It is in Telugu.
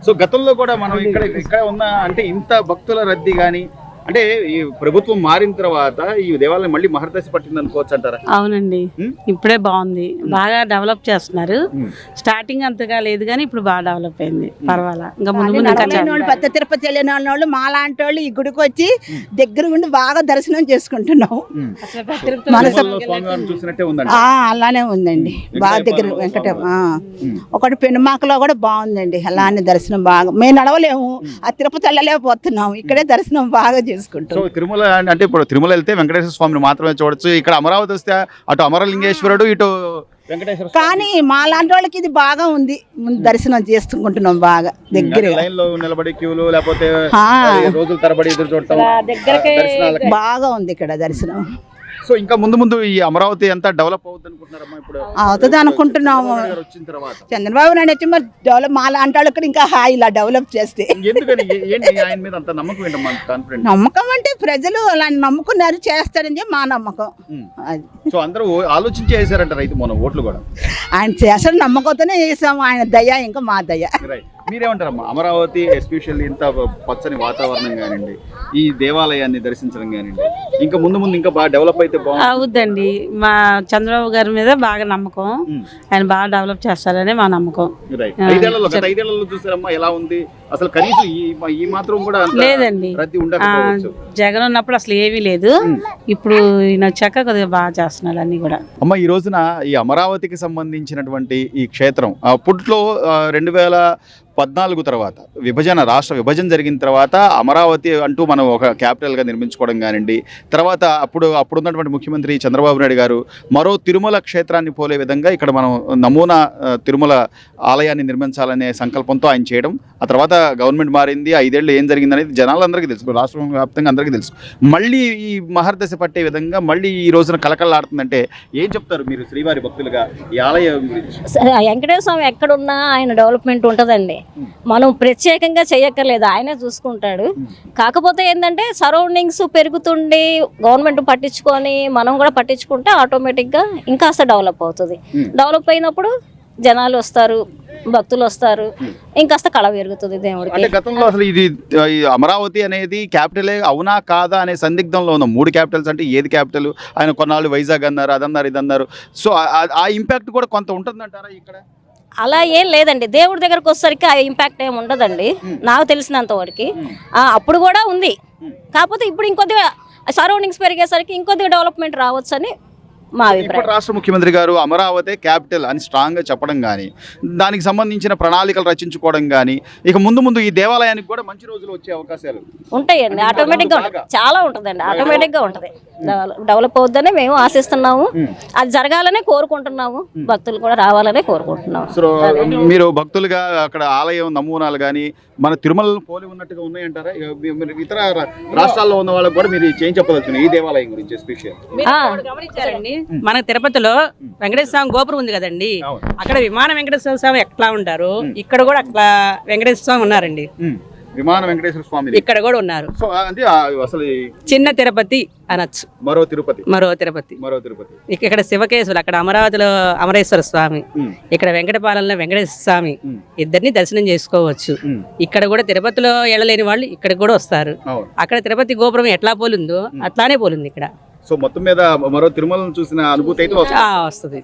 సో గతంలో కూడా మనం ఇక్కడ ఉన్న అంటే ఇంత భక్తుల రద్దీ గాని అంటే ఈ ప్రభుత్వం మారిన తర్వాత ఈ దేవాలయం మళ్ళీ మహర్దశ పట్టింది అనుకోవచ్చు అంటారా? అవునండి, ఇప్పుడే బాగుంది, బాగా డెవలప్ చేస్తున్నారు. స్టార్టింగ్ అంతగా లేదు కానీ ఇప్పుడు బాగా డెవలప్ అయింది, పర్వాలా. ఇంకా ముందు ముందు ఇంకా పెద్ద తిరుపతి వెళ్ళిన వాళ్ళు మా లాంటి వాళ్ళు ఈ గుడికి వచ్చి దగ్గర ఉండి బాగా దర్శనం చేసుకుంటున్నాం. చూసినట్టే ఉందండి. అలానే ఉందండి, బాగా దగ్గర ఒకటి పెనుమాకలో కూడా బాగుందండి. అలానే దర్శనం బాగా మేము నడవలేము, ఆ తిరుపతి వెళ్ళలేకపోతున్నాం, ఇక్కడే దర్శనం బాగా చేసుకుంటాం. సో తిరుమల అంటే ఇప్పుడు తిరుమల వెళ్తే వెంకటేశ్వర స్వామిని మాత్రమే చూడొచ్చు. ఇక్కడ అమరావతి వస్తే అటు అమరలింగేశ్వరుడు ఇటు వెంకటేశ్వర కానీ మా లాంటి వాళ్ళకి ఇది బాగా ఉంది, దర్శనం చేసుకుంటున్నాం బాగా దగ్గర. లైన్ లో నిలబడి క్యూలు లేకపోతే రోజుల తరబడి ఎదురు చూడటం బాగా ఉంది ఇక్కడ దర్శనం. సో ఇంకా ముందు ముందు ఈ అమరావతి ఎంత డెవలప్ అవుతుంది అనుకుంటున్నారమ్మా? ఇప్పుడు అవుతుంది అనుకుంటున్నాము. వచ్చిన తర్వాత చంద్రబాబు నాయుడు వచ్చి మరి డెవలప్ మా లాంటి వాళ్ళకి ఇంకా ఇలా డెవలప్ చేస్తే. ఎందుకని ఏంటి ఆయన మీద అంత నమ్మకం ఏంటమ్మా, కాన్ఫిడెంట్? నమ్మకం అంటే ప్రజలు అలా నమ్ముకున్నారు, చేస్తారని చెప్పి మా నమ్మకం. అది సో అందరూ ఆలోచించి వేసారంట రైతు మొన్న ఓట్లు కూడా. ఆయన చేస్తాడు నమ్మకంతోనే వేసాము, ఆయన దయ ఇంకా మా దయ. మీరేమంటారమ్మా? అమరావతి ఎస్పెషల్లీ ఇంత పచ్చని వాతావరణం కానివ్వండి, ఈ దేవాలయాన్ని దర్శించడం కానివ్వండి, ఇంకా ముందు ముందు ఇంకా బాగా డెవలప్ అయితే అవుద్దండి. మా చంద్రబాబు గారి మీద బాగా నమ్మకం, ఆయన బాగా డెవలప్ చేస్తారని మా నమ్మకం. గత 5 ఏళ్లలో చూసారమ్మా ఎలా ఉంది అసలు? కనీసం ఈ మాత్రం కూడా లేదండి, జగన్ ఉన్నప్పుడు అసలు ఏమీ లేదు. ఇప్పుడు ఈయన వచ్చాక కొద్దిగా బాగా చేస్తున్నారు అన్ని కూడా. అమ్మ, ఈ రోజున ఈ అమరావతికి సంబంధించినటువంటి ఈ క్షేత్రం అప్పట్లో 2014 తర్వాత రాష్ట్ర విభజన జరిగిన తర్వాత అమరావతి అంటూ మనం ఒక క్యాపిటల్గా నిర్మించుకోవడం కానివ్వండి, తర్వాత అప్పుడున్నటువంటి ముఖ్యమంత్రి చంద్రబాబు నాయుడు గారు మరో తిరుమల క్షేత్రాన్ని పోలే విధంగా ఇక్కడ మనం నమూనా తిరుమల ఆలయాన్ని నిర్మించాలనే సంకల్పంతో ఆయన చేయడం. ఆ తర్వాత గవర్నమెంట్ మారింది, 5 ఏళ్ళు ఏం జరిగిందనేది జనాలందరికీ తెలుసు, రాష్ట్ర వ్యాప్తంగా అందరికీ తెలుసు. మళ్ళీ ఈ మహర్దశ పట్టే విధంగా మళ్ళీ ఈ రోజున కలకల్లాడుతుందంటే ఏం చెప్తారు మీరు శ్రీవారి భక్తులుగా ఈ ఆలయం గురించి? వెంకటేశ్వర స్వామి ఎక్కడున్నా ఆయన డెవలప్మెంట్ ఉంటుందండి, మనం ప్రత్యేకంగా చేయక్కర్లేదు, ఆయనే చూసుకుంటాడు. కాకపోతే ఏంటంటే సరౌండింగ్స్ పెరుగుతుండి గవర్నమెంట్ పట్టించుకొని మనం కూడా పట్టించుకుంటే ఆటోమేటిక్గా ఇంకాస్త డెవలప్ అవుతుంది. డెవలప్ అయినప్పుడు జనాలు వస్తారు, భక్తులు వస్తారు, ఇంకాస్త కళ పెరుగుతుంది దేవుడికి. అంటే గతంలో అసలు ఇది అమరావతి అనేది క్యాపిటలే అవునా కాదా అనే సందిగ్ధంలో ఉన్నాం. 3 క్యాపిటల్స్ అంటే ఏది క్యాపిటల్? ఆయన కొన్నాళ్ళు వైజాగ్ అన్నారు, అదన్నారు, ఇదన్నారు. సో ఆ ఇంపాక్ట్ కూడా కొంత ఉంటుందంటారా ఇక్కడ? అలా ఏం లేదండి, దేవుడి దగ్గరకు వచ్చేసరికి ఆ ఇంపాక్ట్ ఏమి ఉండదండి నాకు తెలిసినంత వరకు. అప్పుడు కూడా ఉంది, కాకపోతే ఇప్పుడు ఇంకొద్దిగా సరౌండింగ్స్ పెరిగేసరికి ఇంకొద్దిగా డెవలప్మెంట్ రావచ్చు అని మా అభిప్రాయం. రాష్ట్ర ముఖ్యమంత్రి గారు అమరావతి క్యాపిటల్ అని స్ట్రాంగ్ గా చెప్పడం కానీ, దానికి సంబంధించిన ప్రణాళికలు రచించుకోవడం కానీ, ఇక ముందు ఈ దేవాలయానికి కూడా మంచి రోజులు వచ్చే అవకాశాలు ఉంటాయండి. ఆటోమేటిక్గా ఉంటుంది, చాలా ఉంటుందండి, ఆటోమేటిక్గా ఉంటుంది. డెవలప్ అవుద్దని మేము ఆశిస్తున్నాము, అది జరగాలనే కోరుకుంటున్నాము, భక్తులు కూడా రావాలనే కోరుకుంటున్నాము. సో మీరు భక్తులుగా అక్కడ ఆలయం నమూనాలు కానీ మన తిరుమల పోలి ఉన్నట్టుగా ఉన్నాయంటారా? ఇతర రాష్ట్రాల్లో ఉన్న వాళ్ళకి కూడా మీరు ఏం చెప్పదలుచున్నారు ఈ దేవాలయం గురించి స్పెషల్? గమనించారండి, మన తిరుపతిలో వెంకటేశ్వర స్వామి గోపురం ఉంది కదండి, అక్కడ విమాన వెంకటేశ్వర స్వామి ఎట్లా ఉంటారు, ఇక్కడ కూడా అట్లా వెంకటేశ్వర స్వామి ఉన్నారండి. విమాన వెంకటేశ్వర స్వామి ఇక్కడ కూడా ఉన్నారు. సో అంటే అసలు చిన్న తిరుపతి అనొచ్చు, మరో తిరుపతి. ఇక్కడ శివకేశవులు, అక్కడ అమరావతిలో అమరేశ్వర స్వామి, ఇక్కడ వెంకటపాలెంలో వెంకటేశ్వర స్వామి, ఇద్దరిని దర్శనం చేసుకోవచ్చు. ఇక్కడ కూడా తిరుపతిలో వెళ్ళలేని వాళ్ళు ఇక్కడికి కూడా వస్తారు. అక్కడ తిరుపతి గోపురం ఎట్లా పోలిందో అట్లానే పోలింది ఇక్కడ. సో మొత్తం మీద మరో తిరుమలను చూసిన అనుభూతి అయితే వస్తుంది.